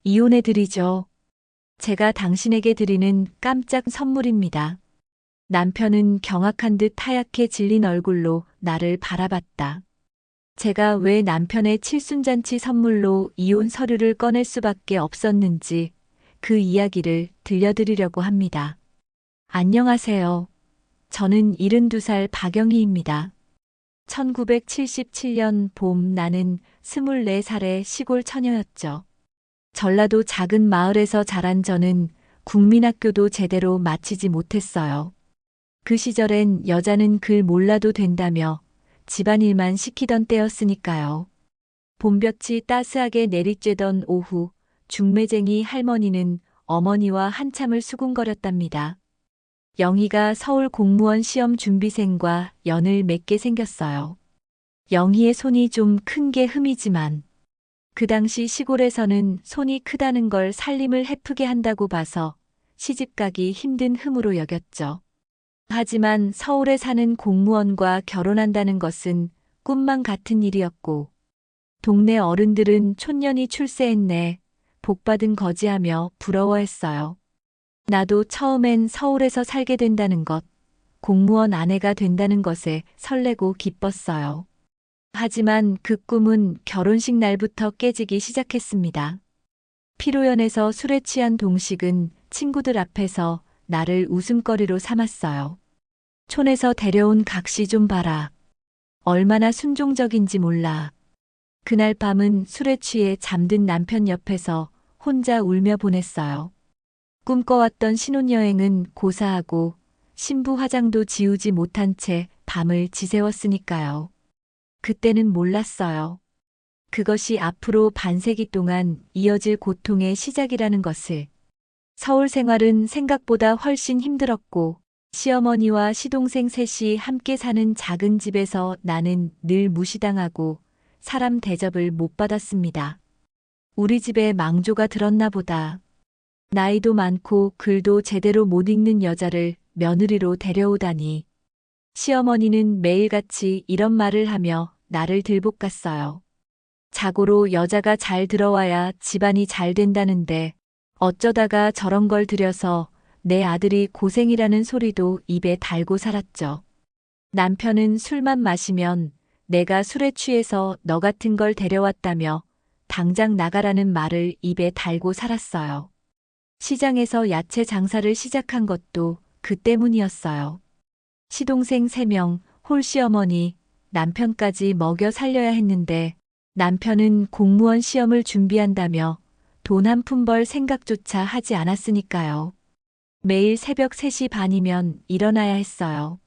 이혼해드리죠. 제가 당신에게 드리는 깜짝 선물입니다. 남편은 경악한 듯 하얗게 질린 얼굴로 나를 바라봤다. 제가 왜 남편의 칠순잔치 선물로 이혼 서류를 꺼낼 수밖에 없었는지 그 이야기를 들려드리려고 합니다. 안녕하세요. 저는 72살 박영희입니다. 1977년 봄 나는 24살의 시골 처녀였죠. 전라도 작은 마을에서 자란 저는 국민학교도 제대로 마치지 못했어요. 그 시절엔 여자는 글 몰라도 된다며 집안일만 시키던 때였으니까요. 봄볕이 따스하게 내리쬐던 오후, 중매쟁이 할머니는 어머니와 한참을 수군거렸답니다. 영희가 서울 공무원 시험 준비생과 연을 맺게 생겼어요. 영희의 손이 좀 큰 게 흠이지만 그 당시 시골에서는 손이 크다는 걸 살림을 해프게 한다고 봐서 시집가기 힘든 흠으로 여겼죠. 하지만 서울에 사는 공무원과 결혼한다는 것은 꿈만 같은 일이었고 동네 어른들은 촌년이 출세했네, 복받은 거지하며 부러워했어요. 나도 처음엔 서울에서 살게 된다는 것, 공무원 아내가 된다는 것에 설레고 기뻤어요. 하지만 그 꿈은 결혼식 날부터 깨지기 시작했습니다. 피로연에서 술에 취한 동식은 친구들 앞에서 나를 웃음거리로 삼았어요. 촌에서 데려온 각시 좀 봐라. 얼마나 순종적인지 몰라. 그날 밤은 술에 취해 잠든 남편 옆에서 혼자 울며 보냈어요. 꿈꿔왔던 신혼여행은 고사하고 신부 화장도 지우지 못한 채 밤을 지새웠으니까요. 그때는 몰랐어요. 그것이 앞으로 반세기 동안 이어질 고통의 시작이라는 것을. 서울 생활은 생각보다 훨씬 힘들었고 시어머니와 시동생 셋이 함께 사는 작은 집에서 나는 늘 무시당하고 사람 대접을 못 받았습니다. 우리 집에 망조가 들었나 보다. 나이도 많고 글도 제대로 못 읽는 여자를 며느리로 데려오다니. 시어머니는 매일같이 이런 말을 하며 나를 들볶았어요. 자고로 여자가 잘 들어와야 집안이 잘 된다는데 어쩌다가 저런 걸 들여서 내 아들이 고생이라는 소리도 입에 달고 살았죠. 남편은 술만 마시면 내가 술에 취해서 너 같은 걸 데려왔다며 당장 나가라는 말을 입에 달고 살았어요. 시장에서 야채 장사를 시작한 것도 그 때문이었어요. 시동생 3명, 홀시어머니, 남편까지 먹여 살려야 했는데 남편은 공무원 시험을 준비한다며 돈 한 푼 벌 생각조차 하지 않았으니까요. 매일 새벽 3시 반이면 일어나야 했어요.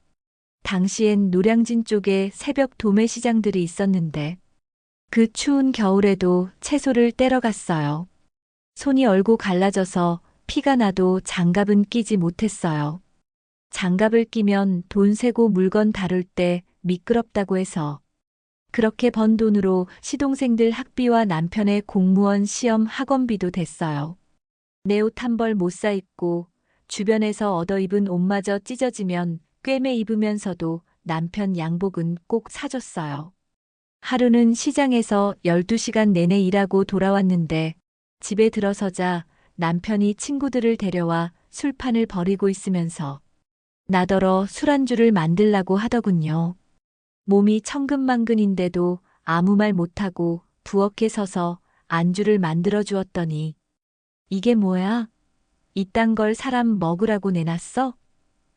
당시엔 노량진 쪽에 새벽 도매시장들이 있었는데 그 추운 겨울에도 채소를 떼러 갔어요. 손이 얼고 갈라져서 피가 나도 장갑은 끼지 못했어요. 장갑을 끼면 돈 세고 물건 다룰 때 미끄럽다고 해서. 그렇게 번 돈으로 시동생들 학비와 남편의 공무원 시험 학원비도 됐어요. 내 옷 한 벌 못 사 입고 주변에서 얻어 입은 옷마저 찢어지면 꿰매 입으면서도 남편 양복은 꼭 사줬어요. 하루는 시장에서 12시간 내내 일하고 돌아왔는데 집에 들어서자 남편이 친구들을 데려와 술판을 벌이고 있으면서 나더러 술안주를 만들라고 하더군요. 몸이 천근만근인데도 아무 말 못하고 부엌에 서서 안주를 만들어 주었더니 이게 뭐야? 이딴 걸 사람 먹으라고 내놨어?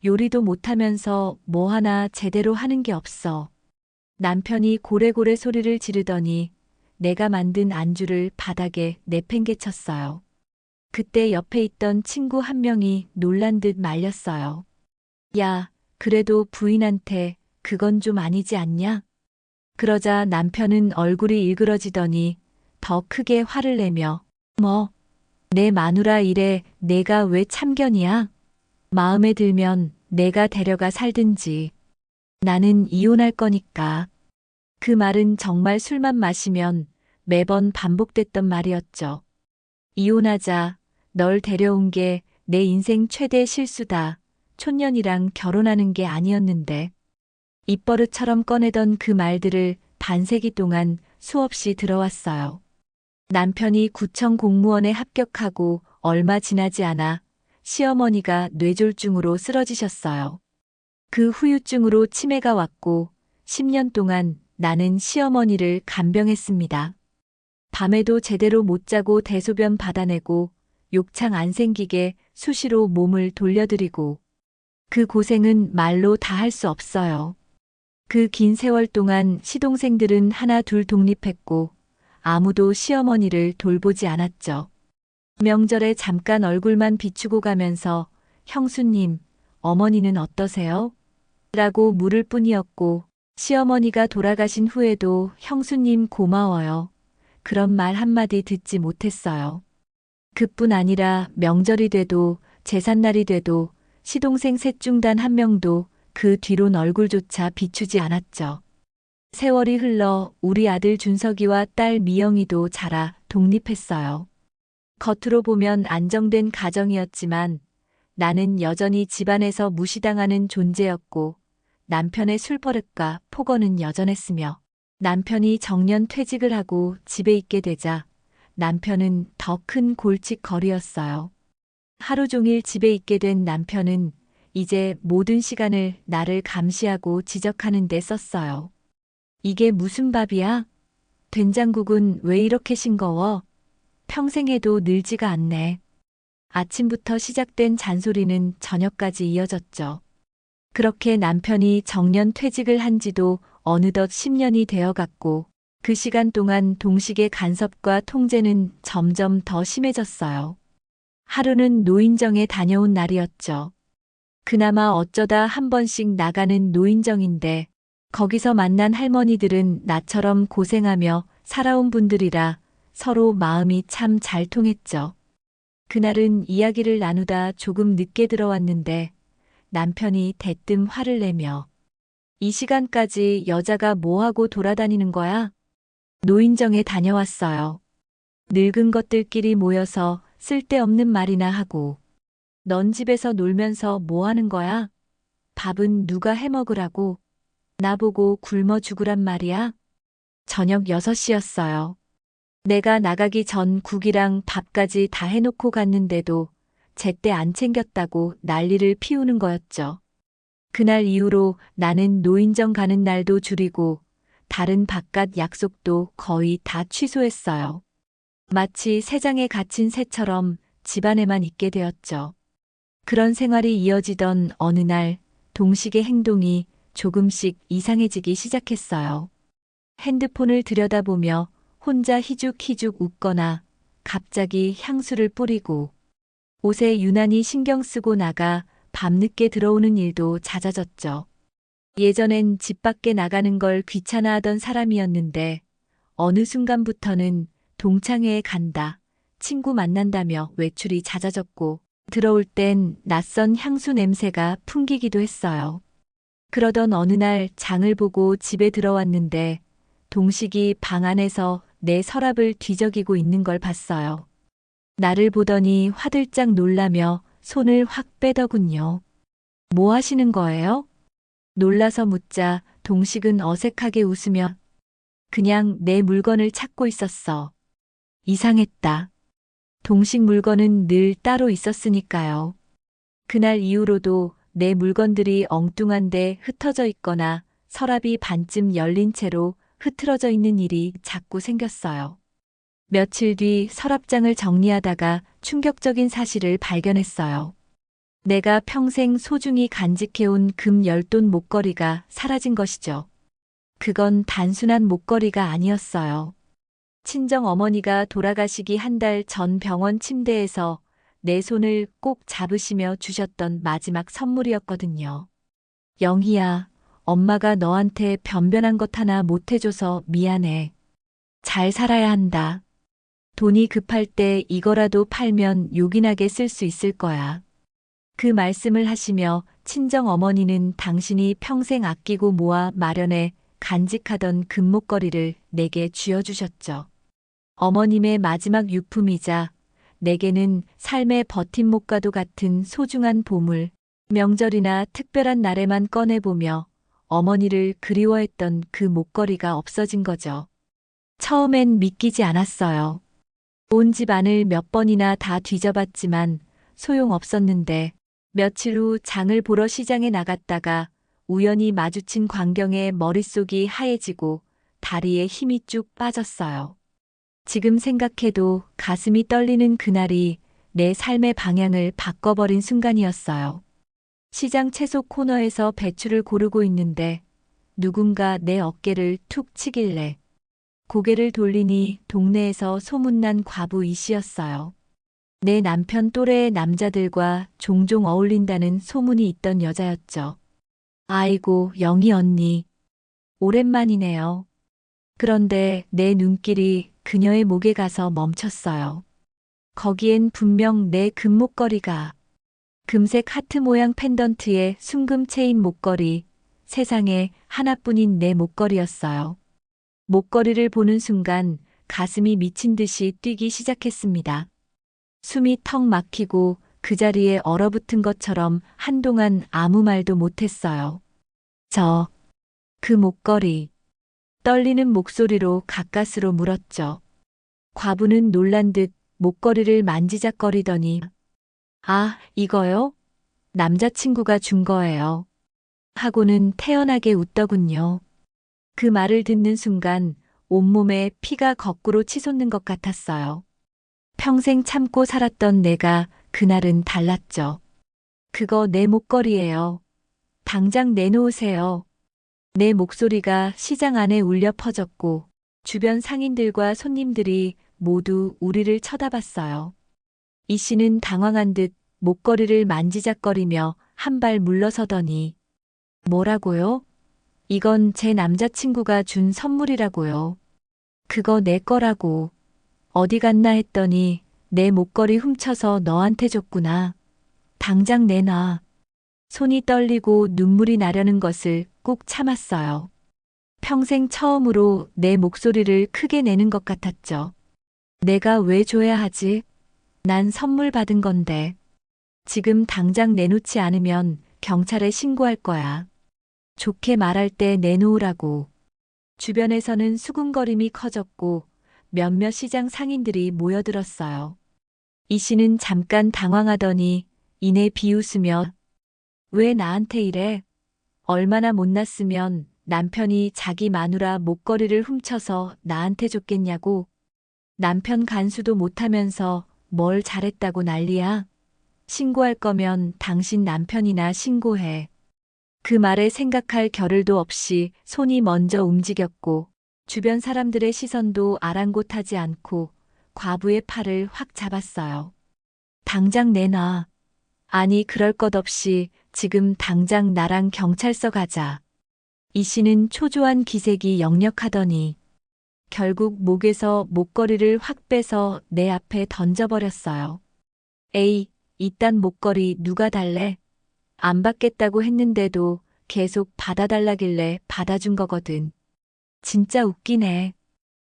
요리도 못하면서 뭐 하나 제대로 하는 게 없어. 남편이 고래고래 소리를 지르더니 내가 만든 안주를 바닥에 내팽개쳤어요. 그때 옆에 있던 친구 한 명이 놀란 듯 말렸어요. 야, 그래도 부인한테 그건 좀 아니지 않냐? 그러자 남편은 얼굴이 일그러지더니 더 크게 화를 내며 뭐, 내 마누라 일에 내가 왜 참견이야? 마음에 들면 내가 데려가 살든지. 나는 이혼할 거니까. 그 말은 정말 술만 마시면 매번 반복됐던 말이었죠. 이혼하자. 널 데려온 게 내 인생 최대 실수다. 촌년이랑 결혼하는 게 아니었는데. 입버릇처럼 꺼내던 그 말들을 반세기 동안 수없이 들어왔어요. 남편이 구청 공무원에 합격하고 얼마 지나지 않아 시어머니가 뇌졸중으로 쓰러지셨어요. 그 후유증으로 치매가 왔고 10년 동안 나는 시어머니를 간병했습니다. 밤에도 제대로 못 자고 대소변 받아내고 욕창 안 생기게 수시로 몸을 돌려드리고 그 고생은 말로 다 할 수 없어요. 그 긴 세월 동안 시동생들은 하나 둘 독립했고 아무도 시어머니를 돌보지 않았죠. 명절에 잠깐 얼굴만 비추고 가면서 형수님, 어머니는 어떠세요? 라고 물을 뿐이었고 시어머니가 돌아가신 후에도 형수님 고마워요. 그런 말 한마디 듣지 못했어요. 그뿐 아니라 명절이 돼도 제삿날이 돼도 시동생 셋 중 단 한 명도 그 뒤론 얼굴조차 비추지 않았죠. 세월이 흘러 우리 아들 준석이와 딸 미영이도 자라 독립했어요. 겉으로 보면 안정된 가정이었지만 나는 여전히 집안에서 무시당하는 존재였고 남편의 술버릇과 폭언은 여전했으며 남편이 정년 퇴직을 하고 집에 있게 되자 남편은 더 큰 골칫거리였어요. 하루 종일 집에 있게 된 남편은 이제 모든 시간을 나를 감시하고 지적하는 데 썼어요. 이게 무슨 밥이야? 된장국은 왜 이렇게 싱거워? 평생 해도 늘지가 않네. 아침부터 시작된 잔소리는 저녁까지 이어졌죠. 그렇게 남편이 정년 퇴직을 한 지도 어느덧 10년이 되어갔고 그 시간 동안 동식의 간섭과 통제는 점점 더 심해졌어요. 하루는 노인정에 다녀온 날이었죠. 그나마 어쩌다 한 번씩 나가는 노인정인데 거기서 만난 할머니들은 나처럼 고생하며 살아온 분들이라 서로 마음이 참 잘 통했죠. 그날은 이야기를 나누다 조금 늦게 들어왔는데 남편이 대뜸 화를 내며 이 시간까지 여자가 뭐하고 돌아다니는 거야? 노인정에 다녀왔어요. 늙은 것들끼리 모여서 쓸데없는 말이나 하고 넌 집에서 놀면서 뭐 하는 거야? 밥은 누가 해 먹으라고? 나보고 굶어 죽으란 말이야? 저녁 6시였어요. 내가 나가기 전 국이랑 밥까지 다 해놓고 갔는데도 제때 안 챙겼다고 난리를 피우는 거였죠. 그날 이후로 나는 노인정 가는 날도 줄이고 다른 바깥 약속도 거의 다 취소했어요. 마치 새장에 갇힌 새처럼 집안에만 있게 되었죠. 그런 생활이 이어지던 어느 날 동식의 행동이 조금씩 이상해지기 시작했어요. 핸드폰을 들여다보며 혼자 희죽희죽 웃거나 갑자기 향수를 뿌리고 옷에 유난히 신경 쓰고 나가 밤늦게 들어오는 일도 잦아졌죠. 예전엔 집 밖에 나가는 걸 귀찮아하던 사람이었는데 어느 순간부터는 동창회에 간다, 친구 만난다며 외출이 잦아졌고 들어올 땐 낯선 향수 냄새가 풍기기도 했어요. 그러던 어느 날 장을 보고 집에 들어왔는데 동식이 방 안에서 내 서랍을 뒤적이고 있는 걸 봤어요. 나를 보더니 화들짝 놀라며 손을 확 빼더군요. 뭐 하시는 거예요? 놀라서 묻자 동식은 어색하게 웃으며 그냥 내 물건을 찾고 있었어. 이상했다. 동식 물건은 늘 따로 있었으니까요. 그날 이후로도 내 물건들이 엉뚱한데 흩어져 있거나 서랍이 반쯤 열린 채로 흐트러져 있는 일이 자꾸 생겼어요. 며칠 뒤 서랍장을 정리하다가 충격적인 사실을 발견했어요. 내가 평생 소중히 간직해온 금 10돈 목걸이가 사라진 것이죠. 그건 단순한 목걸이가 아니었어요. 친정 어머니가 돌아가시기 한 달 전 병원 침대에서 내 손을 꼭 잡으시며 주셨던 마지막 선물이었거든요. 영희야, 엄마가 너한테 변변한 것 하나 못 해줘서 미안해. 잘 살아야 한다. 돈이 급할 때 이거라도 팔면 요긴하게 쓸 수 있을 거야. 그 말씀을 하시며 친정 어머니는 당신이 평생 아끼고 모아 마련해 간직하던 금목걸이를 내게 쥐어주셨죠. 어머님의 마지막 유품이자 내게는 삶의 버팀목과도 같은 소중한 보물, 명절이나 특별한 날에만 꺼내보며 어머니를 그리워했던 그 목걸이가 없어진 거죠. 처음엔 믿기지 않았어요. 온 집안을 몇 번이나 다 뒤져봤지만 소용없었는데 며칠 후 장을 보러 시장에 나갔다가 우연히 마주친 광경에 머릿속이 하얘지고 다리에 힘이 쭉 빠졌어요. 지금 생각해도 가슴이 떨리는 그날이 내 삶의 방향을 바꿔버린 순간이었어요. 시장 채소 코너에서 배추를 고르고 있는데 누군가 내 어깨를 툭 치길래 고개를 돌리니 동네에서 소문난 과부 이 씨였어요. 내 남편 또래의 남자들과 종종 어울린다는 소문이 있던 여자였죠. 아이고, 영희 언니. 오랜만이네요. 그런데 내 눈길이 그녀의 목에 가서 멈췄어요. 거기엔 분명 내 금목걸이가. 금색 하트 모양 펜던트에 순금 체인 목걸이, 세상에 하나뿐인 내 목걸이였어요. 목걸이를 보는 순간 가슴이 미친 듯이 뛰기 시작했습니다. 숨이 턱 막히고 그 자리에 얼어붙은 것처럼 한동안 아무 말도 못했어요. 그 목걸이. 떨리는 목소리로 가까스로 물었죠. 과부는 놀란 듯 목걸이를 만지작거리더니 아, 이거요? 남자친구가 준 거예요. 하고는 태연하게 웃더군요. 그 말을 듣는 순간 온몸에 피가 거꾸로 치솟는 것 같았어요. 평생 참고 살았던 내가 그날은 달랐죠. 그거 내 목걸이예요. 당장 내놓으세요. 내 목소리가 시장 안에 울려 퍼졌고 주변 상인들과 손님들이 모두 우리를 쳐다봤어요. 이 씨는 당황한 듯 목걸이를 만지작거리며 한 발 물러서더니 뭐라고요? 이건 제 남자친구가 준 선물이라고요. 그거 내 거라고. 어디 갔나 했더니 내 목걸이 훔쳐서 너한테 줬구나. 당장 내놔. 손이 떨리고 눈물이 나려는 것을 꾹 참았어요. 평생 처음으로 내 목소리를 크게 내는 것 같았죠. 내가 왜 줘야 하지? 난 선물 받은 건데. 지금 당장 내놓지 않으면 경찰에 신고할 거야. 좋게 말할 때 내놓으라고. 주변에서는 수군거림이 커졌고 몇몇 시장 상인들이 모여들었어요. 이 씨는 잠깐 당황하더니 이내 비웃으며 왜 나한테 이래? 얼마나 못났으면 남편이 자기 마누라 목걸이를 훔쳐서 나한테 줬겠냐고. 남편 간수도 못하면서 뭘 잘했다고 난리야. 신고할 거면 당신 남편이나 신고해. 그 말에 생각할 겨를도 없이 손이 먼저 움직였고 주변 사람들의 시선도 아랑곳하지 않고 과부의 팔을 확 잡았어요. 당장 내놔. 아니 그럴 것 없이 지금 당장 나랑 경찰서 가자. 이 씨는 초조한 기색이 역력하더니 결국 목에서 목걸이를 확 빼서 내 앞에 던져버렸어요. 에이, 이딴 목걸이 누가 달래? 안 받겠다고 했는데도 계속 받아달라길래 받아준 거거든. 진짜 웃기네.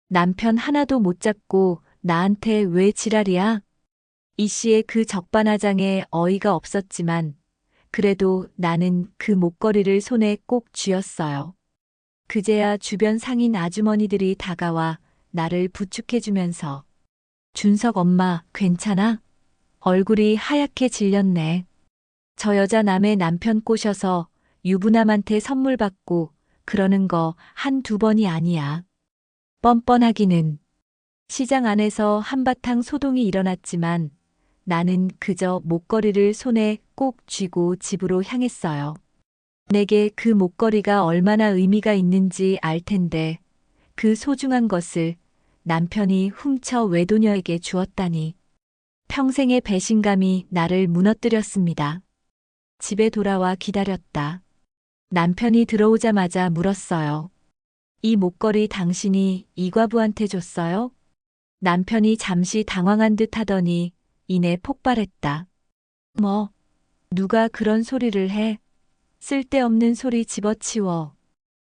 남편 하나도 못 잡고 나한테 왜 지랄이야? 이 씨의 그 적반하장에 어이가 없었지만 그래도 나는 그 목걸이를 손에 꼭 쥐었어요. 그제야 주변 상인 아주머니들이 다가와 나를 부축해주면서 준석 엄마 괜찮아? 얼굴이 하얗게 질렸네. 저 여자 남의 남편 꼬셔서 유부남한테 선물 받고 그러는 거 한두 번이 아니야. 뻔뻔하기는. 시장 안에서 한바탕 소동이 일어났지만 나는 그저 목걸이를 손에 꼭 쥐고 집으로 향했어요. 내게 그 목걸이가 얼마나 의미가 있는지 알 텐데 그 소중한 것을 남편이 훔쳐 외도녀에게 주었다니. 평생의 배신감이 나를 무너뜨렸습니다. 집에 돌아와 기다렸다. 남편이 들어오자마자 물었어요. 이 목걸이 당신이 이 과부한테 줬어요? 남편이 잠시 당황한 듯 하더니 이내 폭발했다. 뭐, 누가 그런 소리를 해? 쓸데없는 소리 집어치워.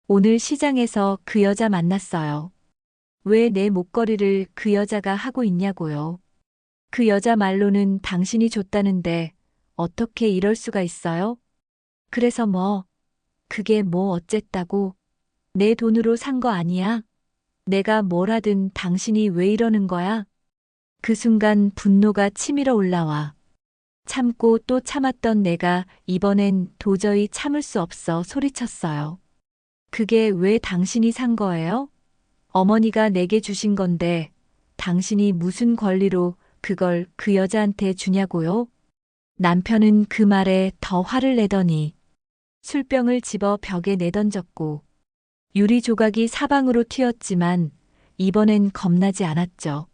오늘 시장에서 그 여자 만났어요. 왜 내 목걸이를 그 여자가 하고 있냐고요. 그 여자 말로는 당신이 줬다는데 어떻게 이럴 수가 있어요? 그래서 뭐, 그게 뭐 어쨌다고? 내 돈으로 산 거 아니야? 내가 뭘 하든 당신이 왜 이러는 거야? 그 순간 분노가 치밀어 올라와. 참고 또 참았던 내가 이번엔 도저히 참을 수 없어 소리쳤어요. 그게 왜 당신이 산 거예요? 어머니가 내게 주신 건데 당신이 무슨 권리로 그걸 그 여자한테 주냐고요? 남편은 그 말에 더 화를 내더니 술병을 집어 벽에 내던졌고 유리 조각이 사방으로 튀었지만 이번엔 겁나지 않았죠.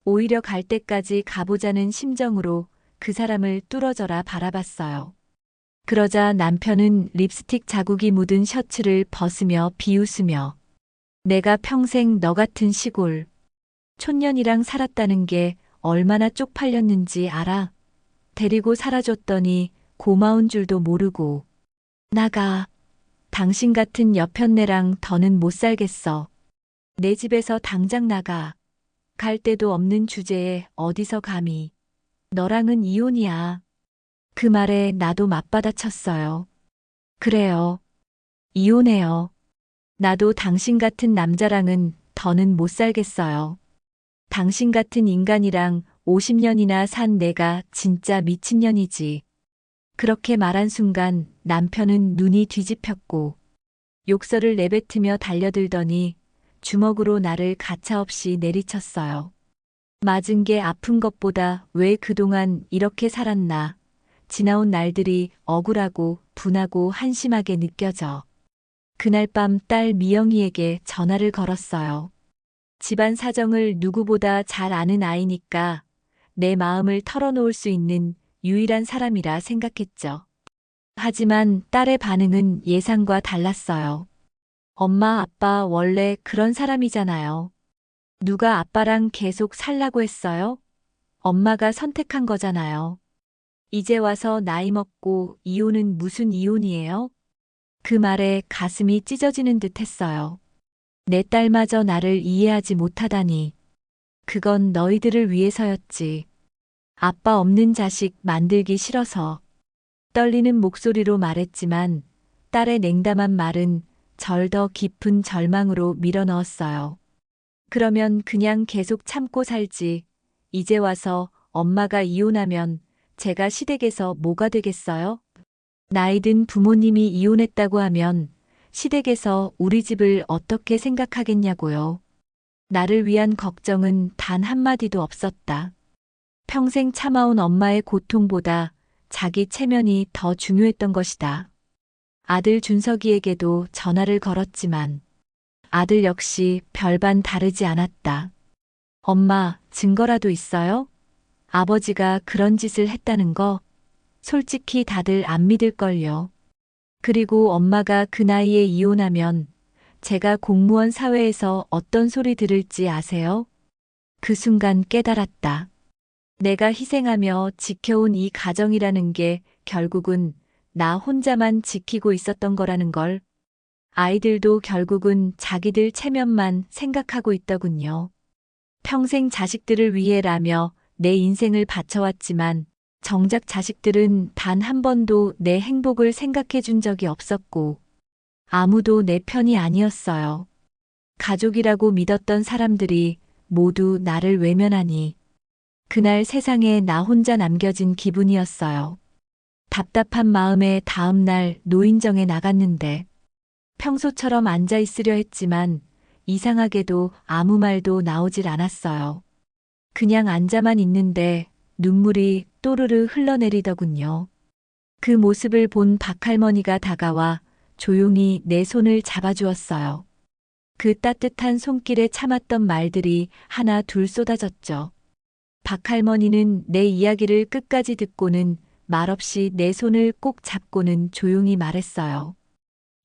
오히려 갈 때까지 가보자는 심정으로 그 사람을 뚫어져라 바라봤어요. 그러자 남편은 립스틱 자국이 묻은 셔츠를 벗으며 비웃으며 내가 평생 너 같은 시골 촌년이랑 살았다는 게 얼마나 쪽팔렸는지 알아? 데리고 살아줬더니 고마운 줄도 모르고 나가. 당신 같은 여편네랑 더는 못 살겠어. 내 집에서 당장 나가. 갈 데도 없는 주제에 어디서 감히. 너랑은 이혼이야. 그 말에 나도 맞받아쳤어요. 그래요. 이혼해요. 나도 당신 같은 남자랑은 더는 못 살겠어요. 당신 같은 인간이랑 50년이나 산 내가 진짜 미친년이지. 그렇게 말한 순간 남편은 눈이 뒤집혔고 욕설을 내뱉으며 달려들더니 주먹으로 나를 가차없이 내리쳤어요. 맞은 게 아픈 것보다 왜 그동안 이렇게 살았나. 지나온 날들이 억울하고 분하고 한심하게 느껴져. 그날 밤 딸 미영이에게 전화를 걸었어요. 집안 사정을 누구보다 잘 아는 아이니까 내 마음을 털어놓을 수 있는 유일한 사람이라 생각했죠. 하지만 딸의 반응은 예상과 달랐어요. 엄마, 아빠 원래 그런 사람이잖아요. 누가 아빠랑 계속 살라고 했어요? 엄마가 선택한 거잖아요. 이제 와서 나이 먹고 이혼은 무슨 이혼이에요? 그 말에 가슴이 찢어지는 듯 했어요. 내 딸마저 나를 이해하지 못하다니. 그건 너희들을 위해서였지. 아빠 없는 자식 만들기 싫어서. 떨리는 목소리로 말했지만 딸의 냉담한 말은 절 더 깊은 절망으로 밀어넣었어요. 그러면 그냥 계속 참고 살지. 이제 와서 엄마가 이혼하면 제가 시댁에서 뭐가 되겠어요? 나이 든 부모님이 이혼했다고 하면 시댁에서 우리 집을 어떻게 생각하겠냐고요. 나를 위한 걱정은 단 한마디도 없었다. 평생 참아온 엄마의 고통보다 자기 체면이 더 중요했던 것이다. 아들 준석이에게도 전화를 걸었지만 아들 역시 별반 다르지 않았다. 엄마, 증거라도 있어요? 아버지가 그런 짓을 했다는 거 솔직히 다들 안 믿을걸요. 그리고 엄마가 그 나이에 이혼하면 제가 공무원 사회에서 어떤 소리 들을지 아세요? 그 순간 깨달았다. 내가 희생하며 지켜온 이 가정이라는 게 결국은 나 혼자만 지키고 있었던 거라는 걸. 아이들도 결국은 자기들 체면만 생각하고 있더군요. 평생 자식들을 위해라며 내 인생을 바쳐왔지만 정작 자식들은 단 한 번도 내 행복을 생각해 준 적이 없었고 아무도 내 편이 아니었어요. 가족이라고 믿었던 사람들이 모두 나를 외면하니 그날 세상에 나 혼자 남겨진 기분이었어요. 답답한 마음에 다음 날 노인정에 나갔는데 평소처럼 앉아 있으려 했지만 이상하게도 아무 말도 나오질 않았어요. 그냥 앉아만 있는데 눈물이 또르르 흘러내리더군요. 그 모습을 본 박할머니가 다가와 조용히 내 손을 잡아주었어요. 그 따뜻한 손길에 참았던 말들이 하나 둘 쏟아졌죠. 박할머니는 내 이야기를 끝까지 듣고는 말없이 내 손을 꼭 잡고는 조용히 말했어요.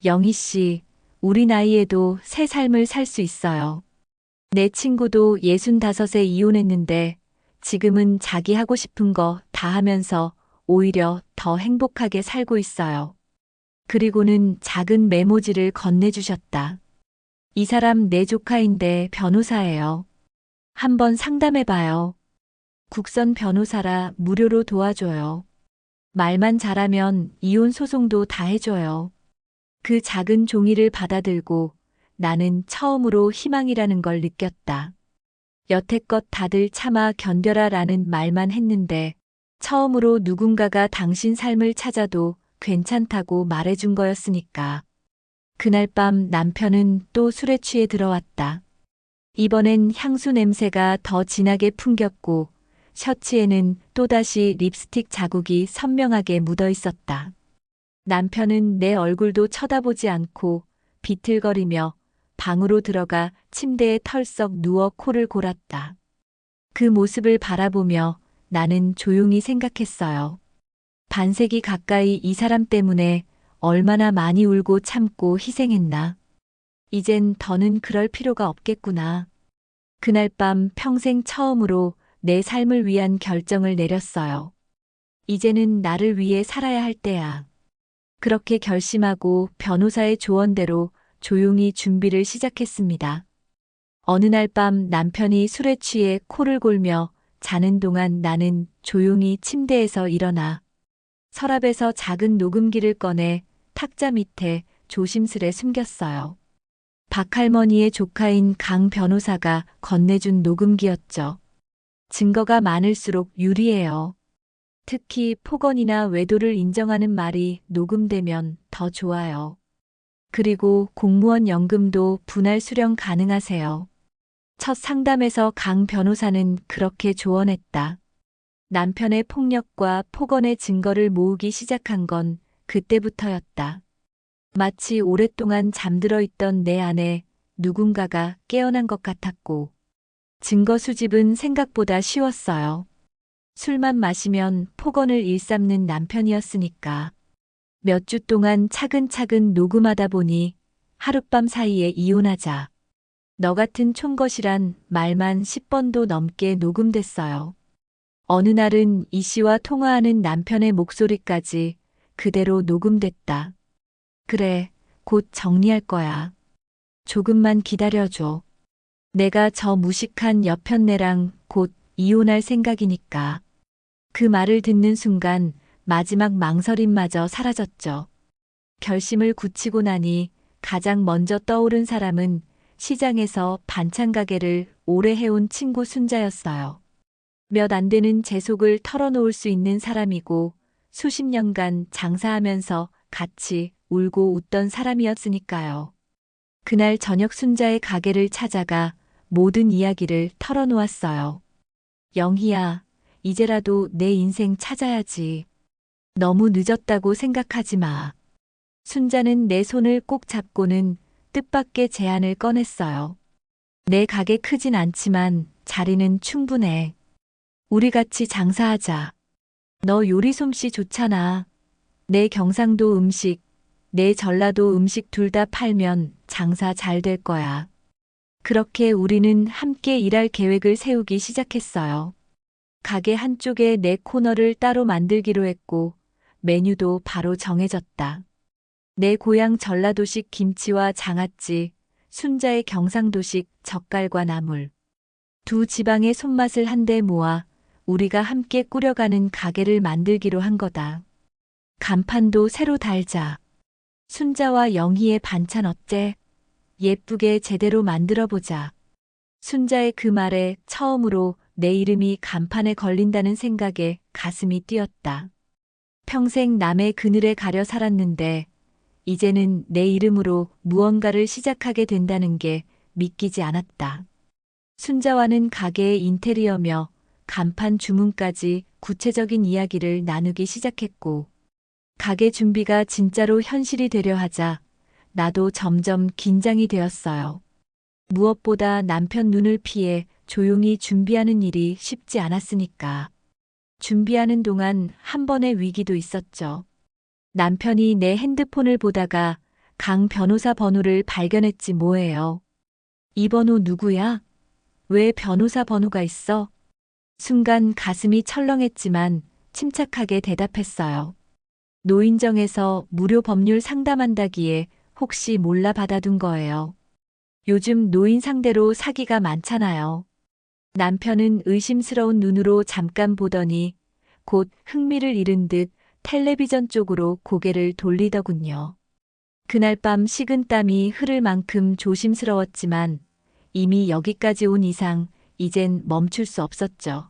영희 씨, 우리 나이에도 새 삶을 살 수 있어요. 내 친구도 65에 이혼했는데 지금은 자기 하고 싶은 거 다 하면서 오히려 더 행복하게 살고 있어요. 그리고는 작은 메모지를 건네주셨다. 이 사람 내 조카인데 변호사예요. 한번 상담해봐요. 국선 변호사라 무료로 도와줘요. 말만 잘하면 이혼 소송도 다 해줘요. 그 작은 종이를 받아들고 나는 처음으로 희망이라는 걸 느꼈다. 여태껏 다들 참아 견뎌라 라는 말만 했는데 처음으로 누군가가 당신 삶을 찾아도 괜찮다고 말해준 거였으니까. 그날 밤 남편은 또 술에 취해 들어왔다. 이번엔 향수 냄새가 더 진하게 풍겼고 셔츠에는 또다시 립스틱 자국이 선명하게 묻어 있었다. 남편은 내 얼굴도 쳐다보지 않고 비틀거리며 방으로 들어가 침대에 털썩 누워 코를 골았다. 그 모습을 바라보며 나는 조용히 생각했어요. 반세기 가까이 이 사람 때문에 얼마나 많이 울고 참고 희생했나. 이젠 더는 그럴 필요가 없겠구나. 그날 밤 평생 처음으로 내 삶을 위한 결정을 내렸어요. 이제는 나를 위해 살아야 할 때야. 그렇게 결심하고 변호사의 조언대로 조용히 준비를 시작했습니다. 어느 날 밤 남편이 술에 취해 코를 골며 자는 동안 나는 조용히 침대에서 일어나 서랍에서 작은 녹음기를 꺼내 탁자 밑에 조심스레 숨겼어요. 박할머니의 조카인 강 변호사가 건네준 녹음기였죠. 증거가 많을수록 유리해요. 특히 폭언이나 외도를 인정하는 말이 녹음되면 더 좋아요. 그리고 공무원 연금도 분할 수령 가능하세요. 첫 상담에서 강 변호사는 그렇게 조언했다. 남편의 폭력과 폭언의 증거를 모으기 시작한 건 그때부터였다. 마치 오랫동안 잠들어 있던 내 안에 누군가가 깨어난 것 같았고, 증거 수집은 생각보다 쉬웠어요. 술만 마시면 폭언을 일삼는 남편이었으니까. 몇 주 동안 차근차근 녹음하다 보니 하룻밤 사이에 이혼하자. 너 같은 총것이란 말만 10번도 넘게 녹음됐어요. 어느 날은 이 씨와 통화하는 남편의 목소리까지 그대로 녹음됐다. 그래, 곧 정리할 거야. 조금만 기다려줘. 내가 저 무식한 여편네랑 곧 이혼할 생각이니까. 그 말을 듣는 순간 마지막 망설임마저 사라졌죠. 결심을 굳히고 나니 가장 먼저 떠오른 사람은 시장에서 반찬 가게를 오래 해온 친구 순자였어요. 몇 안 되는 제 속을 털어놓을 수 있는 사람이고 수십 년간 장사하면서 같이 울고 웃던 사람이었으니까요. 그날 저녁 순자의 가게를 찾아가 모든 이야기를 털어놓았어요. 영희야, 이제라도 내 인생 찾아야지. 너무 늦었다고 생각하지 마. 순자는 내 손을 꼭 잡고는 뜻밖의 제안을 꺼냈어요. 내 가게 크진 않지만 자리는 충분해. 우리 같이 장사하자. 너 요리 솜씨 좋잖아. 내 경상도 음식, 내 전라도 음식 둘 다 팔면 장사 잘 될 거야. 그렇게 우리는 함께 일할 계획을 세우기 시작했어요. 가게 한쪽에 내 코너를 따로 만들기로 했고 메뉴도 바로 정해졌다. 내 고향 전라도식 김치와 장아찌, 순자의 경상도식 젓갈과 나물. 두 지방의 손맛을 한데 모아 우리가 함께 꾸려가는 가게를 만들기로 한 거다. 간판도 새로 달자. 순자와 영희의 반찬 어때? 예쁘게 제대로 만들어보자. 순자의 그 말에 처음으로 내 이름이 간판에 걸린다는 생각에 가슴이 뛰었다. 평생 남의 그늘에 가려 살았는데 이제는 내 이름으로 무언가를 시작하게 된다는 게 믿기지 않았다. 순자와는 가게의 인테리어며 간판 주문까지 구체적인 이야기를 나누기 시작했고 가게 준비가 진짜로 현실이 되려 하자 나도 점점 긴장이 되었어요. 무엇보다 남편 눈을 피해 조용히 준비하는 일이 쉽지 않았으니까. 준비하는 동안 한 번의 위기도 있었죠. 남편이 내 핸드폰을 보다가 강 변호사 번호를 발견했지 뭐예요. 이 번호 누구야? 왜 변호사 번호가 있어? 순간 가슴이 철렁했지만 침착하게 대답했어요. 노인정에서 무료 법률 상담한다기에 혹시 몰라 받아둔 거예요. 요즘 노인 상대로 사기가 많잖아요. 남편은 의심스러운 눈으로 잠깐 보더니 곧 흥미를 잃은 듯 텔레비전 쪽으로 고개를 돌리더군요. 그날 밤 식은 땀이 흐를 만큼 조심스러웠지만 이미 여기까지 온 이상 이젠 멈출 수 없었죠.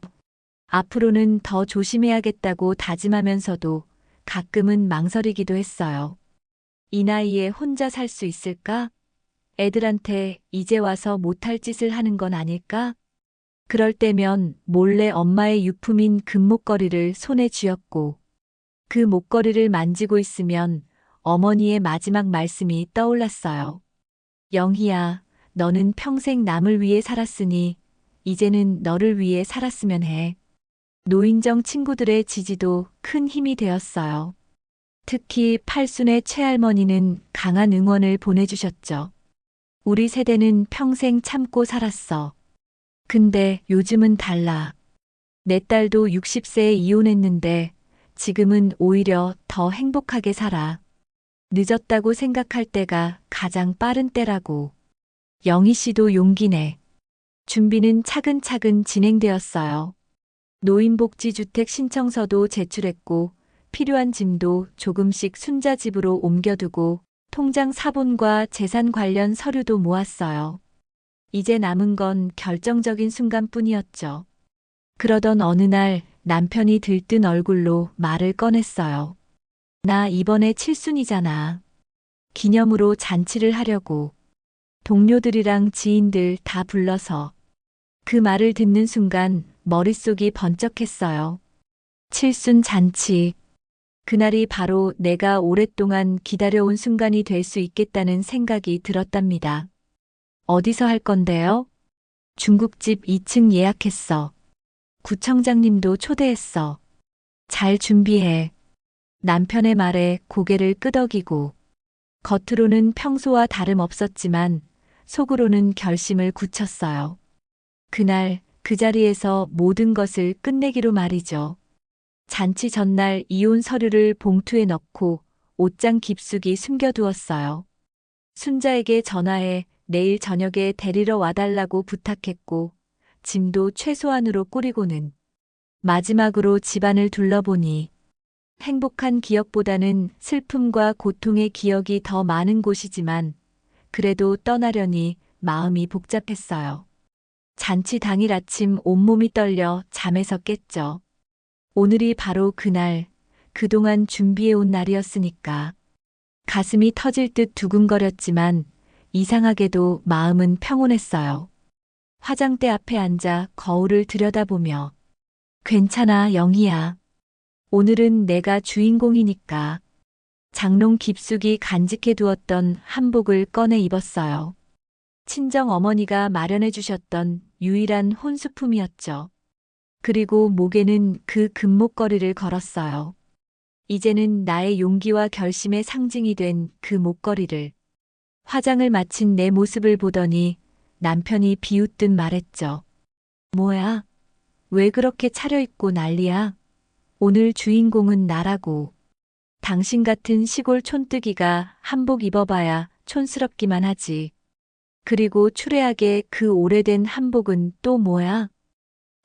앞으로는 더 조심해야겠다고 다짐하면서도 가끔은 망설이기도 했어요. 이 나이에 혼자 살 수 있을까? 애들한테 이제 와서 못할 짓을 하는 건 아닐까? 그럴 때면 몰래 엄마의 유품인 금목걸이를 손에 쥐었고 그 목걸이를 만지고 있으면 어머니의 마지막 말씀이 떠올랐어요. 영희야, 너는 평생 남을 위해 살았으니 이제는 너를 위해 살았으면 해. 노인정 친구들의 지지도 큰 힘이 되었어요. 특히 팔순의 최할머니는 강한 응원을 보내주셨죠. 우리 세대는 평생 참고 살았어. 근데 요즘은 달라. 내 딸도 60세에 이혼했는데 지금은 오히려 더 행복하게 살아. 늦었다고 생각할 때가 가장 빠른 때라고. 영희 씨도 용기 내. 준비는 차근차근 진행되었어요. 노인복지주택 신청서도 제출했고 필요한 짐도 조금씩 순자 집으로 옮겨두고 통장 사본과 재산 관련 서류도 모았어요. 이제 남은 건 결정적인 순간뿐이었죠. 그러던 어느 날 남편이 들뜬 얼굴로 말을 꺼냈어요. 나 이번에 칠순이잖아. 기념으로 잔치를 하려고. 동료들이랑 지인들 다 불러서. 그 말을 듣는 순간 머릿속이 번쩍했어요. 칠순 잔치. 그날이 바로 내가 오랫동안 기다려온 순간이 될 수 있겠다는 생각이 들었답니다. 어디서 할 건데요? 중국집 2층 예약했어. 구청장님도 초대했어. 잘 준비해. 남편의 말에 고개를 끄덕이고 겉으로는 평소와 다름없었지만 속으로는 결심을 굳혔어요. 그날 그 자리에서 모든 것을 끝내기로 말이죠. 잔치 전날 이혼 서류를 봉투에 넣고 옷장 깊숙이 숨겨두었어요. 순자에게 전화해 내일 저녁에 데리러 와달라고 부탁했고 짐도 최소한으로 꾸리고는 마지막으로 집안을 둘러보니 행복한 기억보다는 슬픔과 고통의 기억이 더 많은 곳이지만 그래도 떠나려니 마음이 복잡했어요. 잔치 당일 아침 온몸이 떨려 잠에서 깼죠. 오늘이 바로 그날, 그동안 준비해온 날이었으니까. 가슴이 터질 듯 두근거렸지만 이상하게도 마음은 평온했어요. 화장대 앞에 앉아 거울을 들여다보며 괜찮아, 영희야. 오늘은 내가 주인공이니까. 장롱 깊숙이 간직해 두었던 한복을 꺼내 입었어요. 친정 어머니가 마련해 주셨던 유일한 혼수품이었죠. 그리고 목에는 그 금목걸이를 걸었어요. 이제는 나의 용기와 결심의 상징이 된 그 목걸이를. 화장을 마친 내 모습을 보더니 남편이 비웃듯 말했죠. 뭐야? 왜 그렇게 차려입고 난리야? 오늘 주인공은 나라고. 당신 같은 시골 촌뜨기가 한복 입어봐야 촌스럽기만 하지. 그리고 추레하게 그 오래된 한복은 또 뭐야?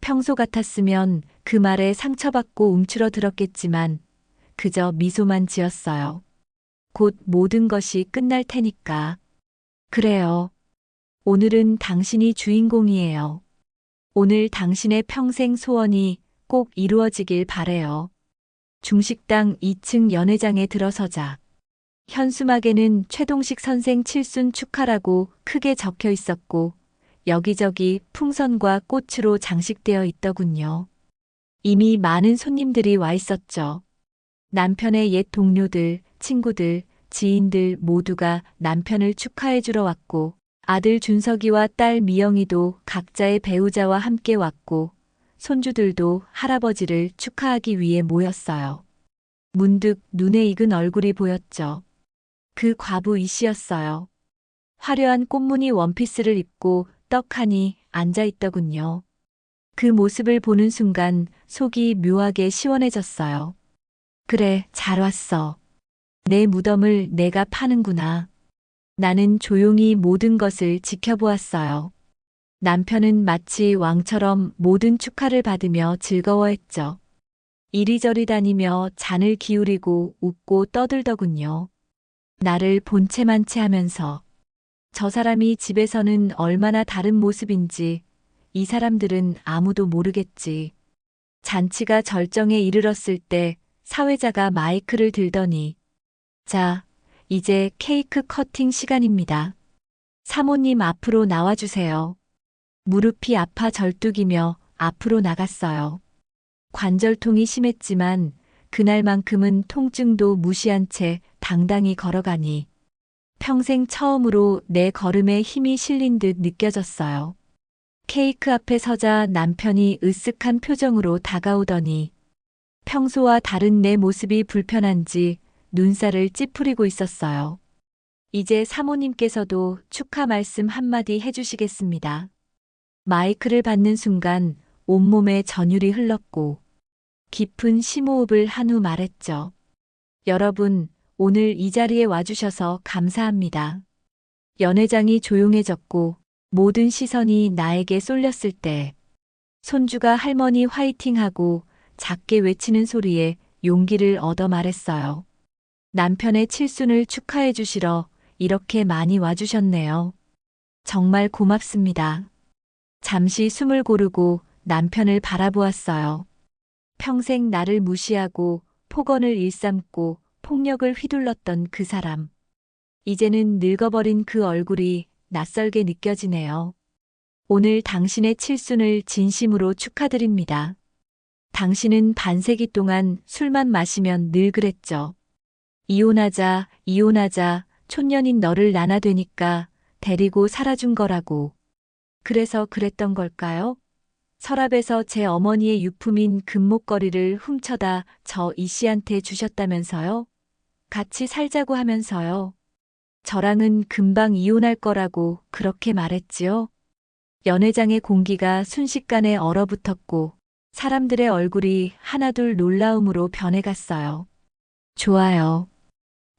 평소 같았으면 그 말에 상처받고 움츠러들었겠지만 그저 미소만 지었어요. 곧 모든 것이 끝날 테니까. 그래요. 오늘은 당신이 주인공이에요. 오늘 당신의 평생 소원이 꼭 이루어지길 바래요. 중식당 2층 연회장에 들어서자. 현수막에는 최동식 선생 칠순 축하라고 크게 적혀 있었고 여기저기 풍선과 꽃으로 장식되어 있더군요. 이미 많은 손님들이 와 있었죠. 남편의 옛 동료들, 친구들, 지인들 모두가 남편을 축하해 주러 왔고 아들 준석이와 딸 미영이도 각자의 배우자와 함께 왔고 손주들도 할아버지를 축하하기 위해 모였어요. 문득 눈에 익은 얼굴이 보였죠. 그 과부 이 씨였어요. 화려한 꽃무늬 원피스를 입고 떡하니 앉아 있더군요. 그 모습을 보는 순간 속이 묘하게 시원해졌어요. 그래, 잘 왔어. 내 무덤을 내가 파는구나. 나는 조용히 모든 것을 지켜보았어요. 남편은 마치 왕처럼 모든 축하를 받으며 즐거워했죠. 이리저리 다니며 잔을 기울이고 웃고 떠들더군요. 나를 본체만체 하면서 저 사람이 집에서는 얼마나 다른 모습인지 이 사람들은 아무도 모르겠지. 잔치가 절정에 이르렀을 때 사회자가 마이크를 들더니 자, 이제 케이크 커팅 시간입니다. 사모님 앞으로 나와주세요. 무릎이 아파 절뚝이며 앞으로 나갔어요. 관절통이 심했지만 그날만큼은 통증도 무시한 채 당당히 걸어가니 평생 처음으로 내 걸음에 힘이 실린 듯 느껴졌어요. 케이크 앞에 서자 남편이 으쓱한 표정으로 다가오더니 평소와 다른 내 모습이 불편한지 눈살을 찌푸리고 있었어요. 이제 사모님께서도 축하 말씀 한마디 해주시겠습니다. 마이크를 받는 순간 온몸에 전율이 흘렀고 깊은 심호흡을 한 후 말했죠. 여러분, 오늘 이 자리에 와주셔서 감사합니다. 연회장이 조용해졌고 모든 시선이 나에게 쏠렸을 때 손주가 할머니 화이팅하고 작게 외치는 소리에 용기를 얻어 말했어요. 남편의 칠순을 축하해 주시러 이렇게 많이 와주셨네요. 정말 고맙습니다. 잠시 숨을 고르고 남편을 바라보았어요. 평생 나를 무시하고 폭언을 일삼고 폭력을 휘둘렀던 그 사람. 이제는 늙어버린 그 얼굴이 낯설게 느껴지네요. 오늘 당신의 칠순을 진심으로 축하드립니다. 당신은 반세기 동안 술만 마시면 늘 그랬죠. 이혼하자, 이혼하자, 촌년인 너를 나나되니까 데리고 살아준 거라고. 그래서 그랬던 걸까요? 서랍에서 제 어머니의 유품인 금목걸이를 훔쳐다 저 이 씨한테 주셨다면서요? 같이 살자고 하면서요. 저랑은 금방 이혼할 거라고 그렇게 말했지요. 연회장의 공기가 순식간에 얼어붙었고 사람들의 얼굴이 하나둘 놀라움으로 변해갔어요. 좋아요.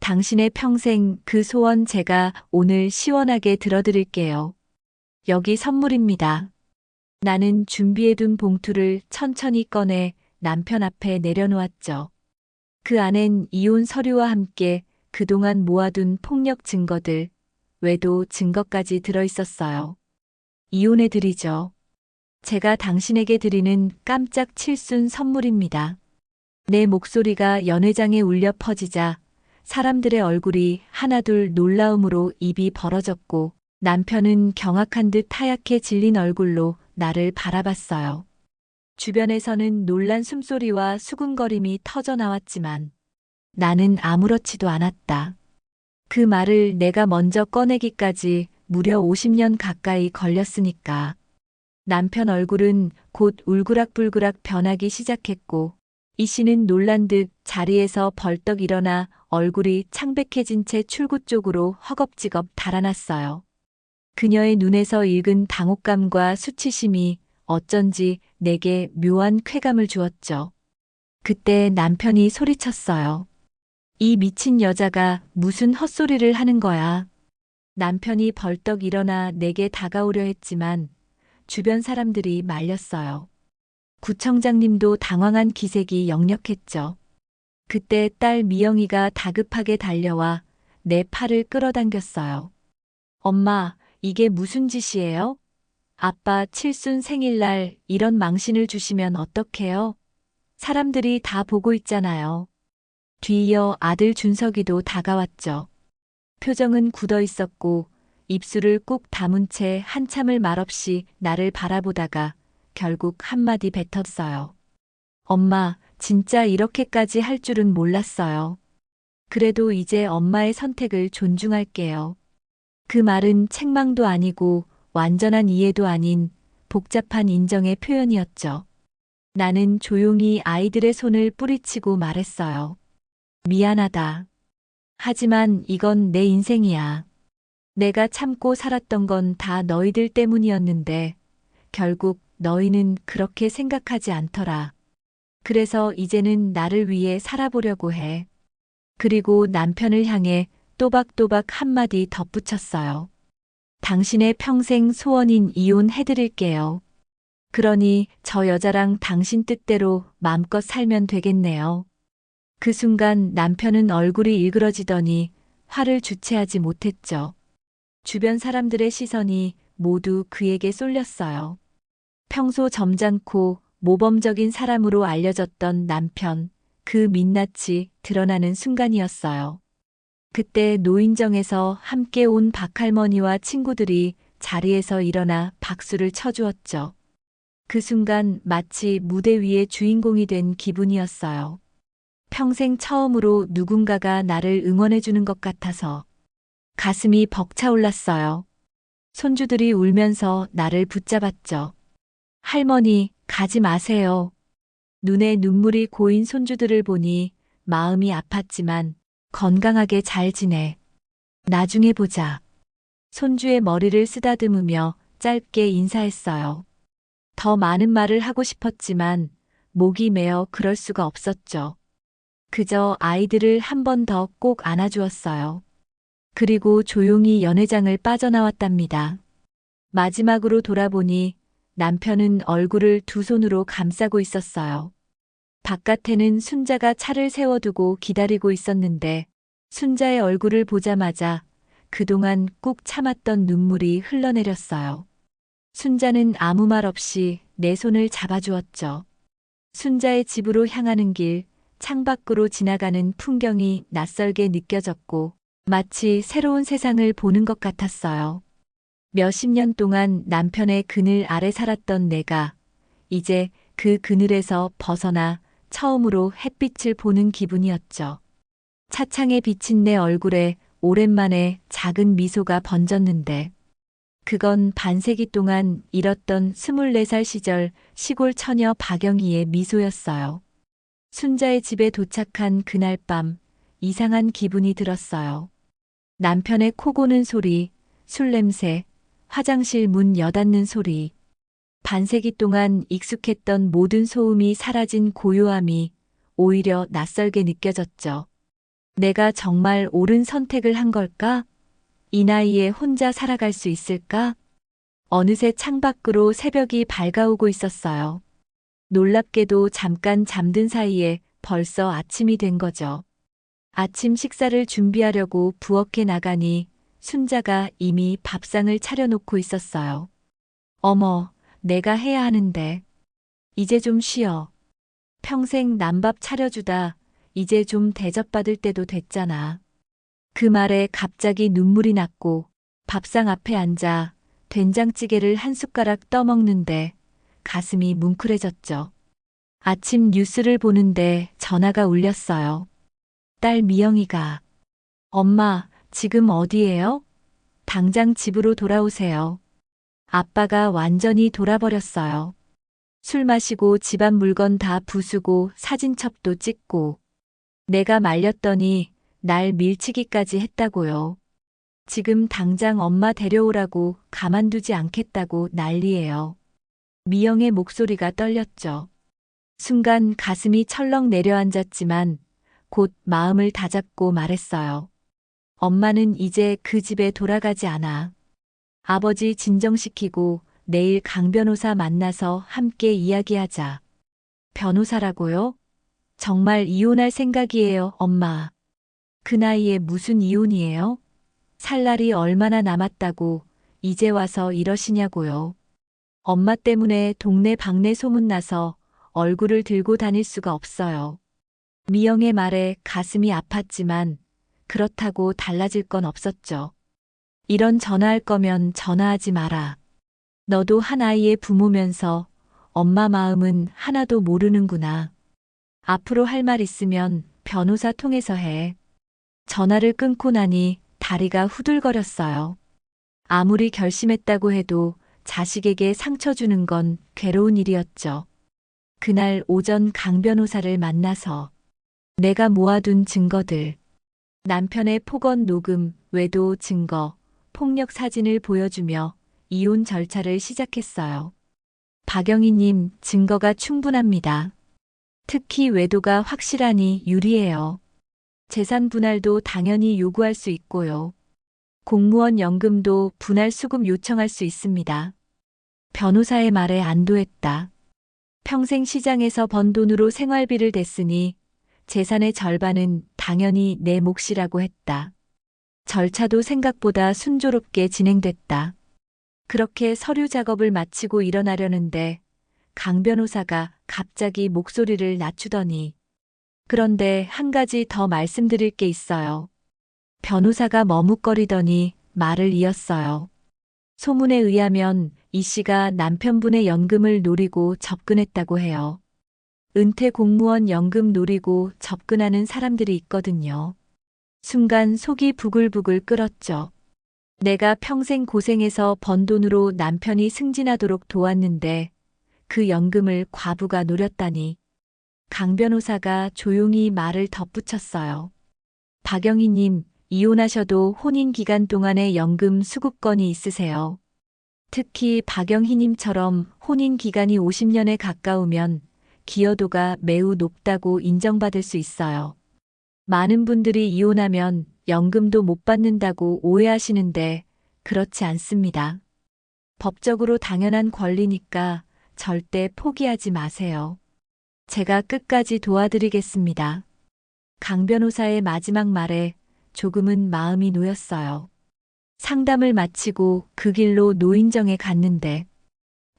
당신의 평생 그 소원 제가 오늘 시원하게 들어드릴게요. 여기 선물입니다. 나는 준비해둔 봉투를 천천히 꺼내 남편 앞에 내려놓았죠. 그 안엔 이혼 서류와 함께 그동안 모아둔 폭력 증거들, 외도 증거까지 들어있었어요. 이혼해드리죠. 제가 당신에게 드리는 깜짝 칠순 선물입니다. 내 목소리가 연회장에 울려 퍼지자 사람들의 얼굴이 하나둘 놀라움으로 입이 벌어졌고 남편은 경악한 듯 하얗게 질린 얼굴로 나를 바라봤어요. 주변에서는 놀란 숨소리와 수군거림이 터져 나왔지만 나는 아무렇지도 않았다. 그 말을 내가 먼저 꺼내기까지 무려 50년 가까이 걸렸으니까. 남편 얼굴은 곧 울그락불그락 변하기 시작했고 이 씨는 놀란 듯 자리에서 벌떡 일어나 얼굴이 창백해진 채 출구 쪽으로 허겁지겁 달아났어요. 그녀의 눈에서 읽은 당혹감과 수치심이 어쩐지 내게 묘한 쾌감을 주었죠. 그때 남편이 소리쳤어요. 이 미친 여자가 무슨 헛소리를 하는 거야. 남편이 벌떡 일어나 내게 다가오려 했지만 주변 사람들이 말렸어요. 구청장님도 당황한 기색이 역력했죠. 그때 딸 미영이가 다급하게 달려와 내 팔을 끌어당겼어요. 엄마, 이게 무슨 짓이에요? 아빠 칠순 생일날 이런 망신을 주시면 어떡해요? 사람들이 다 보고 있잖아요. 뒤이어 아들 준석이도 다가왔죠. 표정은 굳어 있었고 입술을 꾹 다문 채 한참을 말없이 나를 바라보다가 결국 한마디 뱉었어요. 엄마, 진짜 이렇게까지 할 줄은 몰랐어요. 그래도 이제 엄마의 선택을 존중할게요. 그 말은 책망도 아니고 완전한 이해도 아닌 복잡한 인정의 표현이었죠. 나는 조용히 아이들의 손을 뿌리치고 말했어요. 미안하다. 하지만 이건 내 인생이야. 내가 참고 살았던 건 다 너희들 때문이었는데 결국 너희는 그렇게 생각하지 않더라. 그래서 이제는 나를 위해 살아보려고 해. 그리고 남편을 향해 또박또박 한마디 덧붙였어요. 당신의 평생 소원인 이혼해드릴게요. 그러니 저 여자랑 당신 뜻대로 마음껏 살면 되겠네요. 그 순간 남편은 얼굴이 일그러지더니 화를 주체하지 못했죠. 주변 사람들의 시선이 모두 그에게 쏠렸어요. 평소 점잖고 모범적인 사람으로 알려졌던 남편, 그 민낯이 드러나는 순간이었어요. 그때 노인정에서 함께 온 박할머니와 친구들이 자리에서 일어나 박수를 쳐주었죠. 그 순간 마치 무대 위의 주인공이 된 기분이었어요. 평생 처음으로 누군가가 나를 응원해주는 것 같아서 가슴이 벅차올랐어요. 손주들이 울면서 나를 붙잡았죠. 할머니, 가지 마세요. 눈에 눈물이 고인 손주들을 보니 마음이 아팠지만 건강하게 잘 지내. 나중에 보자. 손주의 머리를 쓰다듬으며 짧게 인사했어요. 더 많은 말을 하고 싶었지만 목이 메어 그럴 수가 없었죠. 그저 아이들을 한 번 더 꼭 안아주었어요. 그리고 조용히 연회장을 빠져나왔답니다. 마지막으로 돌아보니 남편은 얼굴을 두 손으로 감싸고 있었어요. 바깥에는 순자가 차를 세워두고 기다리고 있었는데 순자의 얼굴을 보자마자 그동안 꾹 참았던 눈물이 흘러내렸어요. 순자는 아무 말 없이 내 손을 잡아주었죠. 순자의 집으로 향하는 길, 창밖으로 지나가는 풍경이 낯설게 느껴졌고 마치 새로운 세상을 보는 것 같았어요. 몇십 년 동안 남편의 그늘 아래 살았던 내가 이제 그 그늘에서 벗어나 처음으로 햇빛을 보는 기분이었죠. 차창에 비친 내 얼굴에 오랜만에 작은 미소가 번졌는데 그건 반세기 동안 잃었던 24살 시절 시골 처녀 박영희의 미소였어요. 순자의 집에 도착한 그날 밤 이상한 기분이 들었어요. 남편의 코 고는 소리, 술 냄새, 화장실 문 여닫는 소리. 반세기 동안 익숙했던 모든 소음이 사라진 고요함이 오히려 낯설게 느껴졌죠. 내가 정말 옳은 선택을 한 걸까? 이 나이에 혼자 살아갈 수 있을까? 어느새 창밖으로 새벽이 밝아오고 있었어요. 놀랍게도 잠깐 잠든 사이에 벌써 아침이 된 거죠. 아침 식사를 준비하려고 부엌에 나가니 순자가 이미 밥상을 차려놓고 있었어요. 어머, 내가 해야 하는데. 이제 좀 쉬어. 평생 남밥 차려주다 이제 좀 대접받을 때도 됐잖아. 그 말에 갑자기 눈물이 났고 밥상 앞에 앉아 된장찌개를 한 숟가락 떠먹는데 가슴이 뭉클해졌죠. 아침 뉴스를 보는데 전화가 울렸어요. 딸 미영이가 엄마, 지금 어디예요? 당장 집으로 돌아오세요. 아빠가 완전히 돌아버렸어요. 술 마시고 집안 물건 다 부수고 사진첩도 찍고 내가 말렸더니 날 밀치기까지 했다고요. 지금 당장 엄마 데려오라고 가만두지 않겠다고 난리예요. 미영의 목소리가 떨렸죠. 순간 가슴이 철렁 내려앉았지만 곧 마음을 다잡고 말했어요. 엄마는 이제 그 집에 돌아가지 않아. 아버지 진정시키고 내일 강 변호사 만나서 함께 이야기하자. 변호사라고요? 정말 이혼할 생각이에요, 엄마. 그 나이에 무슨 이혼이에요? 살 날이 얼마나 남았다고 이제 와서 이러시냐고요. 엄마 때문에 동네 방네 소문나서 얼굴을 들고 다닐 수가 없어요. 미영의 말에 가슴이 아팠지만 그렇다고 달라질 건 없었죠. 이런 전화할 거면 전화하지 마라. 너도 한 아이의 부모면서 엄마 마음은 하나도 모르는구나. 앞으로 할 말 있으면 변호사 통해서 해. 전화를 끊고 나니 다리가 후들거렸어요. 아무리 결심했다고 해도 자식에게 상처 주는 건 괴로운 일이었죠. 그날 오전 강 변호사를 만나서 내가 모아둔 증거들, 남편의 폭언 녹음, 외도 증거, 폭력 사진을 보여주며 이혼 절차를 시작했어요. 박영희님, 증거가 충분합니다. 특히 외도가 확실하니 유리해요. 재산 분할도 당연히 요구할 수 있고요. 공무원 연금도 분할 수급 요청할 수 있습니다. 변호사의 말에 안도했다. 평생 시장에서 번 돈으로 생활비를 댔으니 재산의 절반은 당연히 내 몫이라고 했다. 절차도 생각보다 순조롭게 진행됐다. 그렇게 서류 작업을 마치고 일어나려는데 강 변호사가 갑자기 목소리를 낮추더니 그런데 한 가지 더 말씀드릴 게 있어요. 변호사가 머뭇거리더니 말을 이었어요. 소문에 의하면 이 씨가 남편분의 연금을 노리고 접근했다고 해요. 은퇴 공무원 연금 노리고 접근하는 사람들이 있거든요. 순간 속이 부글부글 끓었죠. 내가 평생 고생해서 번 돈으로 남편이 승진하도록 도왔는데 그 연금을 과부가 노렸다니. 강 변호사가 조용히 말을 덧붙였어요. 박영희님, 이혼하셔도 혼인 기간 동안의 연금 수급권이 있으세요. 특히 박영희님처럼 혼인 기간이 50년에 가까우면 기여도가 매우 높다고 인정받을 수 있어요. 많은 분들이 이혼하면 연금도 못 받는다고 오해하시는데 그렇지 않습니다. 법적으로 당연한 권리니까 절대 포기하지 마세요. 제가 끝까지 도와드리겠습니다. 강 변호사의 마지막 말에 조금은 마음이 놓였어요. 상담을 마치고 그 길로 노인정에 갔는데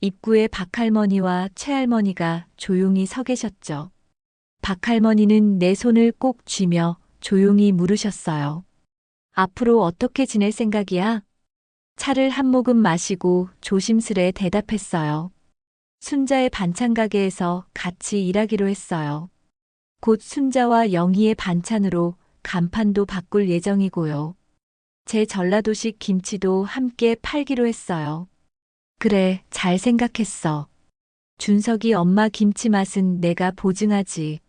입구에 박할머니와 최할머니가 조용히 서 계셨죠. 박할머니는 내 손을 꼭 쥐며 조용히 물으셨어요. 앞으로 어떻게 지낼 생각이야? 차를 한 모금 마시고 조심스레 대답했어요. 순자의 반찬 가게에서 같이 일하기로 했어요. 곧 순자와 영희의 반찬으로 간판도 바꿀 예정이고요. 제 전라도식 김치도 함께 팔기로 했어요. 그래, 잘 생각했어. 준석이 엄마 김치 맛은 내가 보증하지.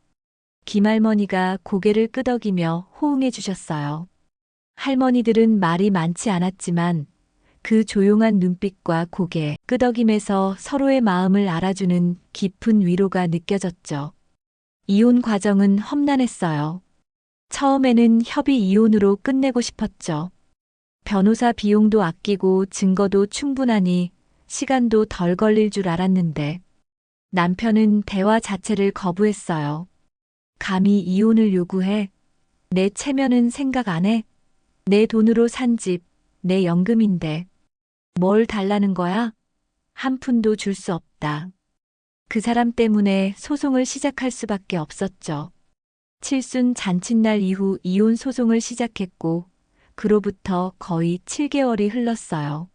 김할머니가 고개를 끄덕이며 호응해 주셨어요. 할머니들은 말이 많지 않았지만 그 조용한 눈빛과 고개 끄덕임에서 서로의 마음을 알아주는 깊은 위로가 느껴졌죠. 이혼 과정은 험난했어요. 처음에는 협의 이혼으로 끝내고 싶었죠. 변호사 비용도 아끼고 증거도 충분하니 시간도 덜 걸릴 줄 알았는데 남편은 대화 자체를 거부했어요. 감히 이혼을 요구해? 내 체면은 생각 안 해? 내 돈으로 산 집, 내 연금인데. 뭘 달라는 거야? 한 푼도 줄 수 없다. 그 사람 때문에 소송을 시작할 수밖에 없었죠. 칠순 잔칫날 이후 이혼 소송을 시작했고 그로부터 거의 7개월이 흘렀어요.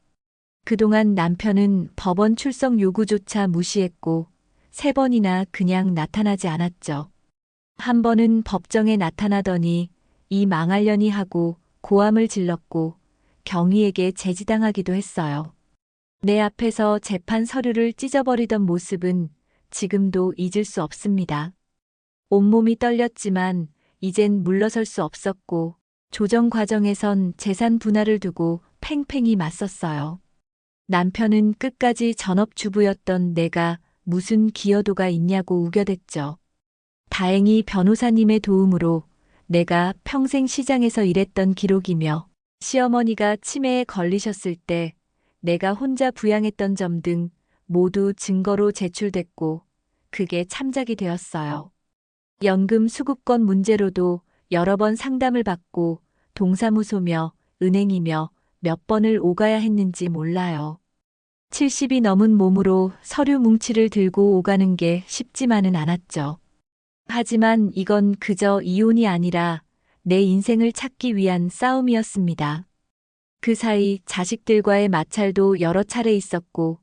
그동안 남편은 법원 출석 요구조차 무시했고 3번이나 그냥 나타나지 않았죠. 한 번은 법정에 나타나더니 이 망할려니 하고 고함을 질렀고 경위에게 제지당하기도 했어요. 내 앞에서 재판 서류를 찢어버리던 모습은 지금도 잊을 수 없습니다. 온몸이 떨렸지만 이젠 물러설 수 없었고 조정 과정에선 재산 분할을 두고 팽팽히 맞섰어요. 남편은 끝까지 전업주부였던 내가 무슨 기여도가 있냐고 우겨댔죠. 다행히 변호사님의 도움으로 내가 평생 시장에서 일했던 기록이며 시어머니가 치매에 걸리셨을 때 내가 혼자 부양했던 점 등 모두 증거로 제출됐고 그게 참작이 되었어요. 연금 수급권 문제로도 여러 번 상담을 받고 동사무소며 은행이며 몇 번을 오가야 했는지 몰라요. 70이 넘은 몸으로 서류 뭉치를 들고 오가는 게 쉽지만은 않았죠. 하지만 이건 그저 이혼이 아니라 내 인생을 찾기 위한 싸움이었습니다. 그 사이 자식들과의 마찰도 여러 차례 있었고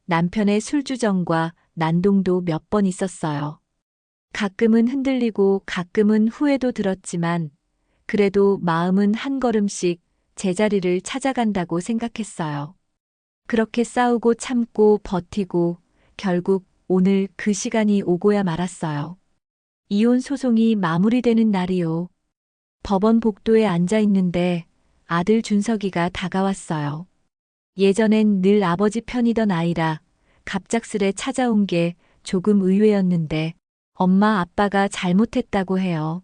남편의 술주정과 난동도 몇 번 있었어요. 가끔은 흔들리고 가끔은 후회도 들었지만 그래도 마음은 한 걸음씩 제자리를 찾아간다고 생각했어요. 그렇게 싸우고 참고 버티고 결국 오늘 그 시간이 오고야 말았어요. 이혼 소송이 마무리되는 날이요. 법원 복도에 앉아 있는데 아들 준석이가 다가왔어요. 예전엔 늘 아버지 편이던 아이라 갑작스레 찾아온 게 조금 의외였는데 엄마 아빠가 잘못했다고 해요.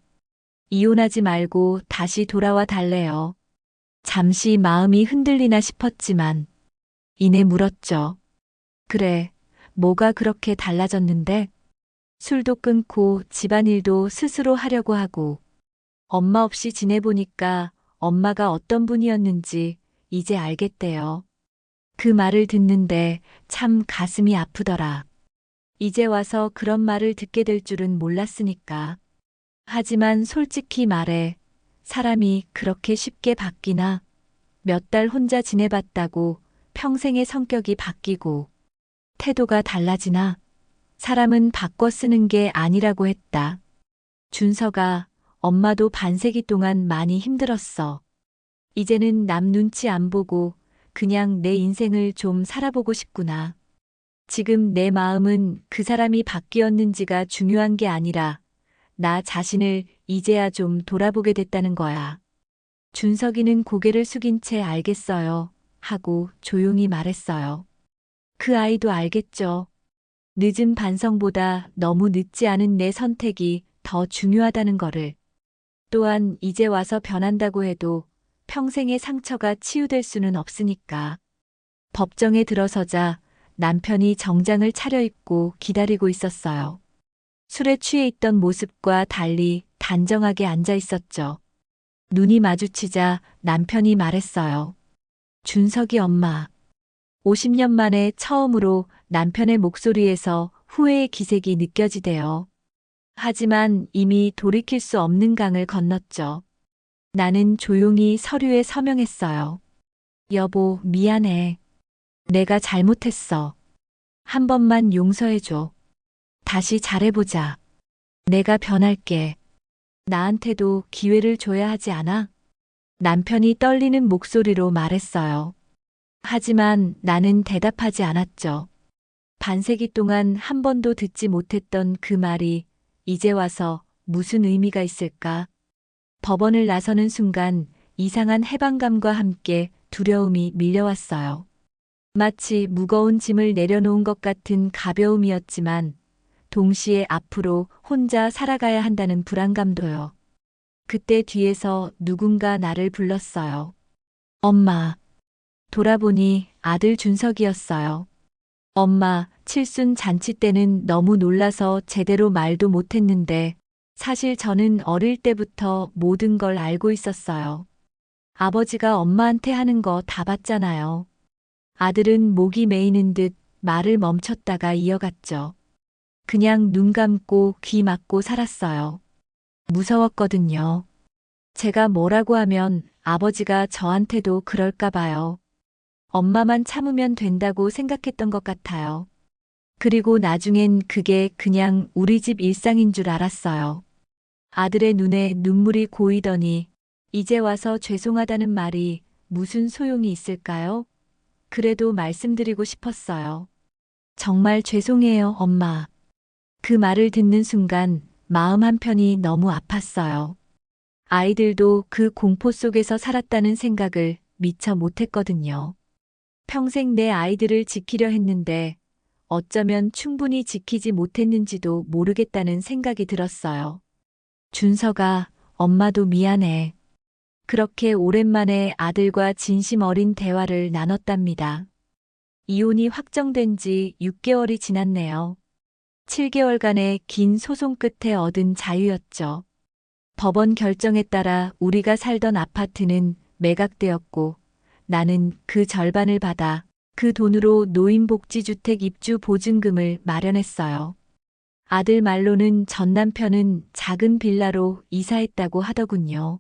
이혼하지 말고 다시 돌아와 달래요. 잠시 마음이 흔들리나 싶었지만 이내 물었죠. 그래, 뭐가 그렇게 달라졌는데? 술도 끊고 집안일도 스스로 하려고 하고 엄마 없이 지내보니까 엄마가 어떤 분이었는지 이제 알겠대요. 그 말을 듣는데 참 가슴이 아프더라. 이제 와서 그런 말을 듣게 될 줄은 몰랐으니까. 하지만 솔직히 말해, 사람이 그렇게 쉽게 바뀌나? 몇 달 혼자 지내봤다고 평생의 성격이 바뀌고 태도가 달라지나? 사람은 바꿔 쓰는 게 아니라고 했다. 준서가 엄마도 반세기 동안 많이 힘들었어. 이제는 남 눈치 안 보고 그냥 내 인생을 좀 살아보고 싶구나. 지금 내 마음은 그 사람이 바뀌었는지가 중요한 게 아니라 나 자신을 이제야 좀 돌아보게 됐다는 거야. 준석이는 고개를 숙인 채 알겠어요. 하고 조용히 말했어요. 그 아이도 알겠죠. 늦은 반성보다 너무 늦지 않은 내 선택이 더 중요하다는 거를. 또한 이제 와서 변한다고 해도 평생의 상처가 치유될 수는 없으니까. 법정에 들어서자 남편이 정장을 차려입고 기다리고 있었어요. 술에 취해 있던 모습과 달리 단정하게 앉아 있었죠. 눈이 마주치자 남편이 말했어요. 준석이 엄마. 50년 만에 처음으로 남편의 목소리에서 후회의 기색이 느껴지대요. 하지만 이미 돌이킬 수 없는 강을 건넜죠. 나는 조용히 서류에 서명했어요. 여보, 미안해. 내가 잘못했어. 한 번만 용서해줘. 다시 잘해보자. 내가 변할게. 나한테도 기회를 줘야 하지 않아? 남편이 떨리는 목소리로 말했어요. 하지만 나는 대답하지 않았죠. 반세기 동안 한 번도 듣지 못했던 그 말이 이제 와서 무슨 의미가 있을까? 법원을 나서는 순간 이상한 해방감과 함께 두려움이 밀려왔어요. 마치 무거운 짐을 내려놓은 것 같은 가벼움이었지만 동시에 앞으로 혼자 살아가야 한다는 불안감도요. 그때 뒤에서 누군가 나를 불렀어요. 엄마. 돌아보니 아들 준석이었어요. 엄마, 칠순 잔치 때는 너무 놀라서 제대로 말도 못했는데 사실 저는 어릴 때부터 모든 걸 알고 있었어요. 아버지가 엄마한테 하는 거 다 봤잖아요. 아들은 목이 메이는 듯 말을 멈췄다가 이어갔죠. 그냥 눈 감고 귀 막고 살았어요. 무서웠거든요. 제가 뭐라고 하면 아버지가 저한테도 그럴까 봐요. 엄마만 참으면 된다고 생각했던 것 같아요. 그리고 나중엔 그게 그냥 우리 집 일상인 줄 알았어요. 아들의 눈에 눈물이 고이더니 이제 와서 죄송하다는 말이 무슨 소용이 있을까요? 그래도 말씀드리고 싶었어요. 정말 죄송해요, 엄마. 그 말을 듣는 순간 마음 한편이 너무 아팠어요. 아이들도 그 공포 속에서 살았다는 생각을 미처 못했거든요. 평생 내 아이들을 지키려 했는데 어쩌면 충분히 지키지 못했는지도 모르겠다는 생각이 들었어요. 준서가 엄마도 미안해. 그렇게 오랜만에 아들과 진심 어린 대화를 나눴답니다. 이혼이 확정된 지 6개월이 지났네요. 7개월간의 긴 소송 끝에 얻은 자유였죠. 법원 결정에 따라 우리가 살던 아파트는 매각되었고 나는 그 절반을 받아 그 돈으로 노인복지주택 입주 보증금을 마련했어요. 아들 말로는 전 남편은 작은 빌라로 이사했다고 하더군요.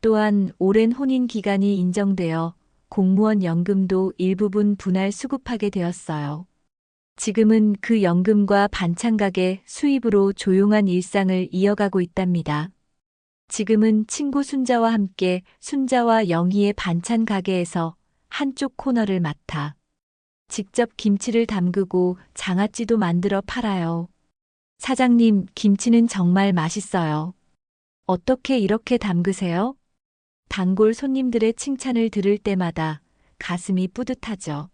또한 오랜 혼인 기간이 인정되어 공무원 연금도 일부분 분할 수급하게 되었어요. 지금은 그 연금과 반찬 가게 수입으로 조용한 일상을 이어가고 있답니다. 지금은 친구 순자와 함께 순자와 영희의 반찬 가게에서 한쪽 코너를 맡아 직접 김치를 담그고 장아찌도 만들어 팔아요. 사장님, 김치는 정말 맛있어요. 어떻게 이렇게 담그세요? 단골 손님들의 칭찬을 들을 때마다 가슴이 뿌듯하죠.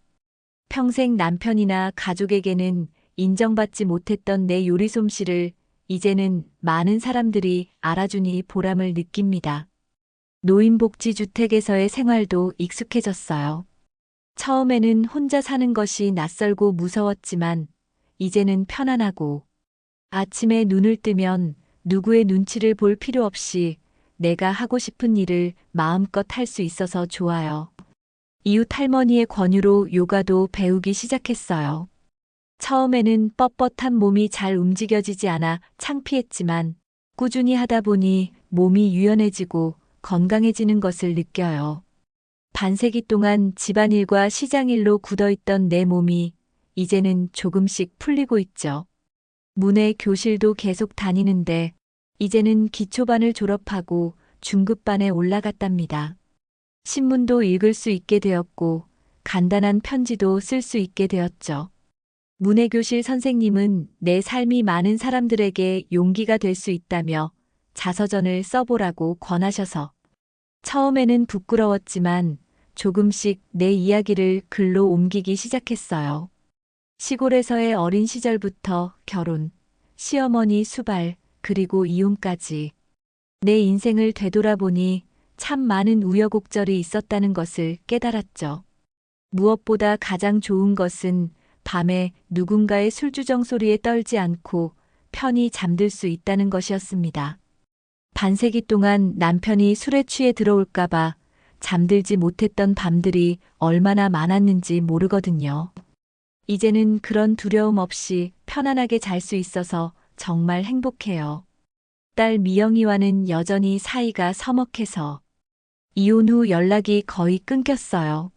평생 남편이나 가족에게는 인정받지 못했던 내 요리 솜씨를 이제는 많은 사람들이 알아주니 보람을 느낍니다. 노인복지주택에서의 생활도 익숙해졌어요. 처음에는 혼자 사는 것이 낯설고 무서웠지만 이제는 편안하고 아침에 눈을 뜨면 누구의 눈치를 볼 필요 없이 내가 하고 싶은 일을 마음껏 할 수 있어서 좋아요. 이웃 할머니의 권유로 요가도 배우기 시작했어요. 처음에는 뻣뻣한 몸이 잘 움직여지지 않아 창피했지만 꾸준히 하다 보니 몸이 유연해지고 건강해지는 것을 느껴요. 반세기 동안 집안일과 시장일로 굳어있던 내 몸이 이제는 조금씩 풀리고 있죠. 문해 교실도 계속 다니는데 이제는 기초반을 졸업하고 중급반에 올라갔답니다. 신문도 읽을 수 있게 되었고 간단한 편지도 쓸 수 있게 되었죠. 문해교실 선생님은 내 삶이 많은 사람들에게 용기가 될 수 있다며 자서전을 써보라고 권하셔서 처음에는 부끄러웠지만 조금씩 내 이야기를 글로 옮기기 시작했어요. 시골에서의 어린 시절부터 결혼, 시어머니 수발, 그리고 이혼까지 내 인생을 되돌아보니 참 많은 우여곡절이 있었다는 것을 깨달았죠. 무엇보다 가장 좋은 것은 밤에 누군가의 술주정 소리에 떨지 않고 편히 잠들 수 있다는 것이었습니다. 반세기 동안 남편이 술에 취해 들어올까봐 잠들지 못했던 밤들이 얼마나 많았는지 모르거든요. 이제는 그런 두려움 없이 편안하게 잘 수 있어서 정말 행복해요. 딸 미영이와는 여전히 사이가 서먹해서 이혼 후 연락이 거의 끊겼어요.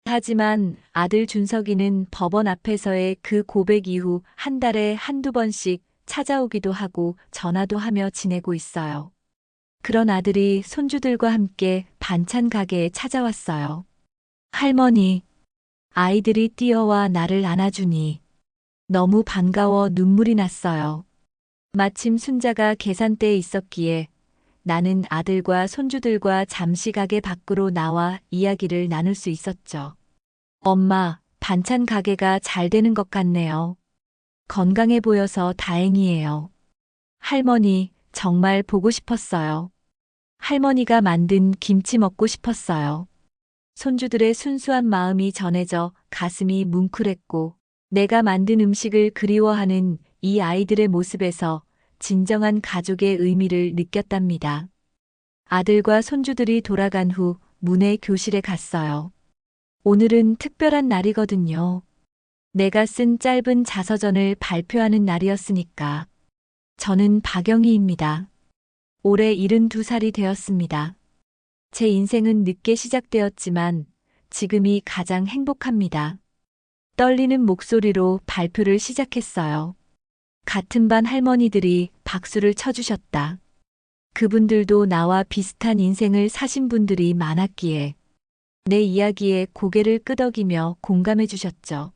하지만 아들 준석이는 법원 앞에서의 그 고백 이후 한 달에 한두 번씩 찾아오기도 하고 전화도 하며 지내고 있어요. 그런 아들이 손주들과 함께 반찬 가게에 찾아왔어요. 할머니, 아이들이 뛰어와 나를 안아주니 너무 반가워 눈물이 났어요. 마침 순자가 계산대에 있었기에 나는 아들과 손주들과 잠시 가게 밖으로 나와 이야기를 나눌 수 있었죠. 엄마, 반찬 가게가 잘 되는 것 같네요. 건강해 보여서 다행이에요. 할머니, 정말 보고 싶었어요. 할머니가 만든 김치 먹고 싶었어요. 손주들의 순수한 마음이 전해져 가슴이 뭉클했고 내가 만든 음식을 그리워하는 이 아이들의 모습에서 진정한 가족의 의미를 느꼈답니다. 아들과 손주들이 돌아간 후 문해 교실에 갔어요. 오늘은 특별한 날이거든요. 내가 쓴 짧은 자서전을 발표하는 날이었으니까. 저는 박영희입니다. 올해 72살이 되었습니다. 제 인생은 늦게 시작되었지만 지금이 가장 행복합니다. 떨리는 목소리로 발표를 시작했어요. 같은 반 할머니들이 박수를 쳐주셨다. 그분들도 나와 비슷한 인생을 사신 분들이 많았기에 내 이야기에 고개를 끄덕이며 공감해 주셨죠.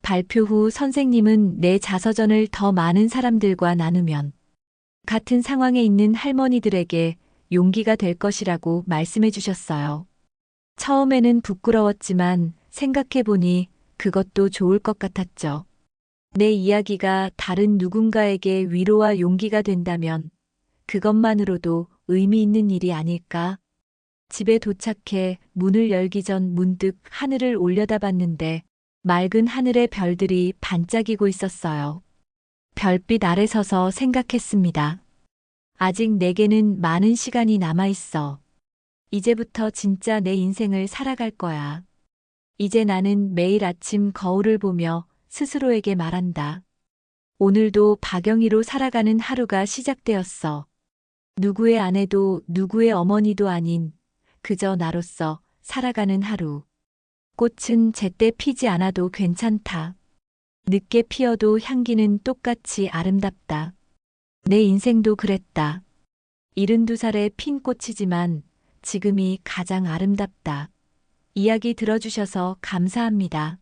발표 후 선생님은 내 자서전을 더 많은 사람들과 나누면 같은 상황에 있는 할머니들에게 용기가 될 것이라고 말씀해 주셨어요. 처음에는 부끄러웠지만 생각해 보니 그것도 좋을 것 같았죠. 내 이야기가 다른 누군가에게 위로와 용기가 된다면 그것만으로도 의미 있는 일이 아닐까? 집에 도착해 문을 열기 전 문득 하늘을 올려다봤는데 맑은 하늘의 별들이 반짝이고 있었어요. 별빛 아래 서서 생각했습니다. 아직 내게는 많은 시간이 남아 있어. 이제부터 진짜 내 인생을 살아갈 거야. 이제 나는 매일 아침 거울을 보며 스스로에게 말한다. 오늘도 박영희로 살아가는 하루가 시작되었어. 누구의 아내도 누구의 어머니도 아닌 그저 나로서 살아가는 하루. 꽃은 제때 피지 않아도 괜찮다. 늦게 피어도 향기는 똑같이 아름답다. 내 인생도 그랬다. 72살에 핀 꽃이지만 지금이 가장 아름답다. 이야기 들어주셔서 감사합니다.